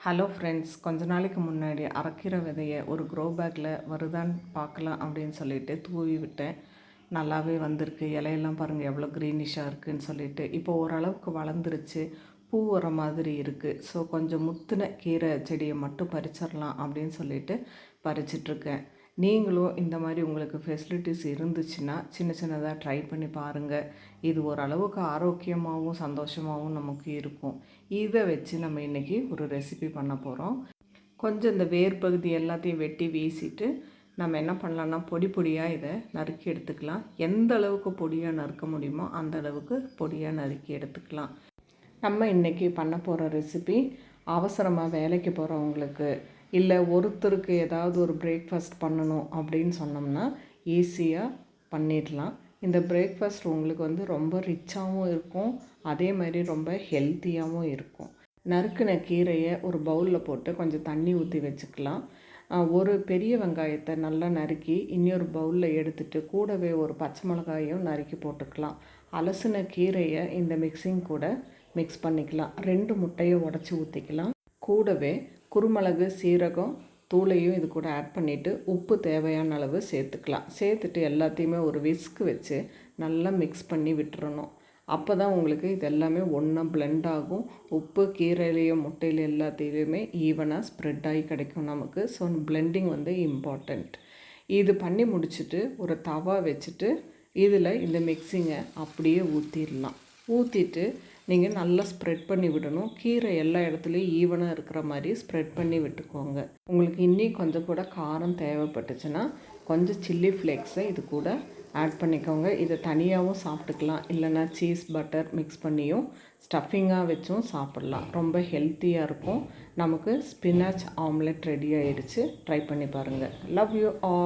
Hello friends, கொஞ்ச நாளைக்கு முன்னாடி அரைக்கிற விதையை ஒரு க்ரோ பேக்கில் வருதான்னு பார்க்கலாம் அப்படின்னு சொல்லிட்டு தூவி விட்டேன். நல்லாவே வந்திருக்கு. இலையெல்லாம் பாருங்கள் எவ்வளோ க்ரீனிஷாக இருக்குதுன்னு சொல்லிட்டு. இப்போ ஓரளவுக்கு வளர்ந்துருச்சு, பூ வர மாதிரி இருக்குது. ஸோ கொஞ்சம் முத்தின கீரை செடியை மட்டும் பறிச்சிடலாம் அப்படின்னு சொல்லிட்டு பறிச்சிட்ருக்கேன். நீங்களும் இந்த மாதிரி உங்களுக்கு ஃபெசிலிட்டிஸ் இருந்துச்சுன்னா சின்ன சின்னதாக ட்ரை பண்ணி பாருங்கள். இது ஓரளவுக்கு ஆரோக்கியமாகவும் சந்தோஷமாகவும் நமக்கு இருக்கும். இதை வச்சு நம்ம இன்றைக்கி ஒரு ரெசிபி பண்ண போகிறோம். கொஞ்சம் இந்த வேர் பகுதி எல்லாத்தையும் வெட்டி வீசிட்டு நம்ம என்ன பண்ணலான்னா பொடி பொடியாக இதை நறுக்கி எடுத்துக்கலாம். எந்த அளவுக்கு பொடியாக நறுக்க முடியுமோ அந்த அளவுக்கு பொடியாக நறுக்கி எடுத்துக்கலாம். நம்ம இன்றைக்கி பண்ண போகிற ரெசிபி அவசரமாக வேலைக்கு போகிறவங்களுக்கு இல்லை ஒருத்தருக்கு ஏதாவது ஒரு பிரேக்ஃபாஸ்ட் பண்ணணும் அப்படின்னு சொன்னோம்னா ஈஸியாக பண்ணிடலாம். இந்த பிரேக்ஃபாஸ்ட் உங்களுக்கு ரொம்ப ரிச்சாகவும் இருக்கும், அதே மாதிரி ரொம்ப ஹெல்த்தியாகவும் இருக்கும். நறுக்கின கீரையை ஒரு பவுலில் போட்டு கொஞ்சம் தண்ணி ஊற்றி வச்சுக்கலாம். ஒரு பெரிய வெங்காயத்தை நல்லா நறுக்கி இன்னொரு பவுலில் எடுத்துகிட்டு கூடவே ஒரு பச்சை மிளகாயும் நறுக்கி போட்டுக்கலாம். அலசின கீரையை இந்த மிக்சிங் கூட மிக்ஸ் பண்ணிக்கலாம். 2 முட்டையை உடச்சி ஊற்றிக்கலாம். கூடவே குருமிளகு, சீரகம் தூளையும் இது கூட ஆட் பண்ணிவிட்டு உப்பு தேவையான அளவு சேர்த்துக்கலாம். சேர்த்துட்டு எல்லாத்தையுமே ஒரு விஸ்க் வச்சு நல்லா மிக்ஸ் பண்ணி விட்டுறணும். அப்போ தான் உங்களுக்கு இது எல்லாமே ஒன்றா பிளெண்ட் ஆகும். உப்பு கீரையிலையும் முட்டையில எல்லாத்தையுமே ஈவனாக ஸ்ப்ரெட் ஆகி கிடைக்கும் நமக்கு. So blending important. இது பண்ணி முடிச்சுட்டு ஒரு தவா வச்சுட்டு இதில் இந்த மிக்சிங்கை அப்படியே ஊற்றிடலாம். ஊற்றிட்டு நீங்கள் நல்லா ஸ்ப்ரெட் பண்ணி விடணும். கீரை எல்லா இடத்துலையும் ஈவனாக இருக்கிற மாதிரி ஸ்ப்ரெட் பண்ணி விட்டுக்கோங்க. உங்களுக்கு இன்னும் கொஞ்சம் கூட காரம் தேவைப்பட்டுச்சுன்னா கொஞ்சம் சில்லி ஃப்ளேக்ஸை இது கூட ஆட் பண்ணிக்கோங்க. இதை தனியாகவும் சாப்பிட்டுக்கலாம், இல்லைன்னா சீஸ் பட்டர் மிக்ஸ் பண்ணியும் ஸ்டஃபிங்காக வச்சும் சாப்பிட்லாம். ரொம்ப ஹெல்த்தியாக இருக்கும். நமக்கு ஸ்பினாச் ஆம்லெட் ரெடி ஆகிடுச்சு. ட்ரை பண்ணி பாருங்கள். Love you all.